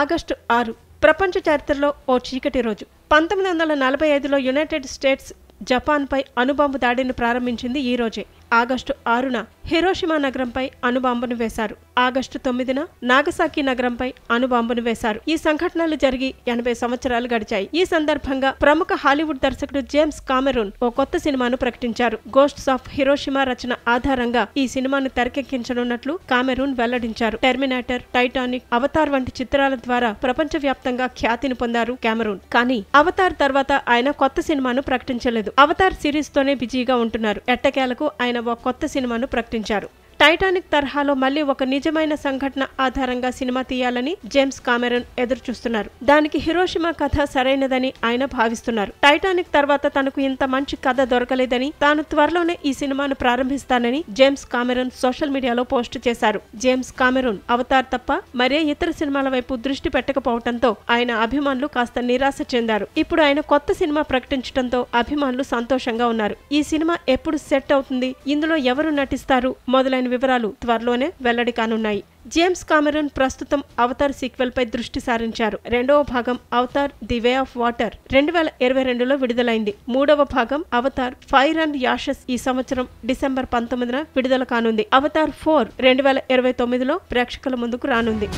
August 6 ప్రపంచ చరిత్రలో ఓ చీకటి రోజు. 1945లో యునైటెడ్ స్టేట్స్ జపాన్పై అణుబాంబు దాడిని ప్రారంభించింది ఈ రోజే. ఆగస్టు 6న హిరోషిమా నగరంపై అణుబాంబును వేశారు. ఆగస్టు 9న నాగసాకి నగరంపై అణుబాంబును వేశారు. ఈ సంఘటనలు జరిగి 80 సంవత్సరాలు గడిచాయి. ఈ సందర్భంగా ప్రముఖ హాలీవుడ్ దర్శకుడు జేమ్స్ కామెరూన్ ఓ కొత్త సినిమాను ప్రకటించారు. గోస్ట్స్ ఆఫ్ హిరోషిమా రచన ఆధారంగా ఈ సినిమాను తెరకెక్కించనున్నట్లు కామెరూన్ వెల్లడించారు. టెర్మినేటర్, టైటానిక్, అవతార్ వంటి చిత్రాల ద్వారా ప్రపంచవ్యాప్తంగా ఖ్యాతిని పొందారు కామెరూన్. కానీ అవతార్ తర్వాత ఆయన కొత్త సినిమాను ప్రకటించలేదు. అవతార్ సిరీస్ తోనే బిజీగా ఉంటున్నారు. ఎట్టకేలకు ఆయన ఓ కొత్త సినిమాను ప్రకటించారు. టైటానిక్ తరహాలో మళ్లీ ఒక నిజమైన సంఘటన ఆధారంగా సినిమా తీయాలని జేమ్స్ కామెరూన్ ఎదురుచూస్తున్నారు. దానికి హిరోషిమా కథ సరైనదని ఆయన భావిస్తున్నారు. టైటానిక్ తర్వాత తనకు ఇంత మంచి కథ దొరకలేదని, తాను త్వరలోనే ఈ సినిమాను ప్రారంభిస్తానని జేమ్స్ కామెరూన్ సోషల్ మీడియాలో పోస్టు చేశారు. జేమ్స్ కామెరూన్ అవతార్ తప్ప మరే ఇతర సినిమాల వైపు దృష్టి పెట్టకపోవడంతో ఆయన అభిమానులు కాస్త నిరాశ చెందారు. ఇప్పుడు ఆయన కొత్త సినిమా ప్రకటించడంతో అభిమానులు సంతోషంగా ఉన్నారు. ఈ సినిమా ఎప్పుడు సెట్ అవుతుంది, ఇందులో ఎవరు నటిస్తారు మొదలైన వివరాలు త్వరలోనే వెల్లడి కానున్నాయి. జేమ్స్ కామెరూన్ ప్రస్తుతం అవతార్ సీక్వెల్ పై దృష్టి సారించారు. రెండవ భాగం Avatar the way of water 2022లో విడుదలైంది. మూడవ భాగం అవతార్ ఫైర్ అండ్ యాషెస్ ఈ సంవత్సరం డిసెంబర్ 19న విడుదల కానుంది. అవతార్ 4 2029లో ప్రేక్షకుల ముందుకు రానుంది.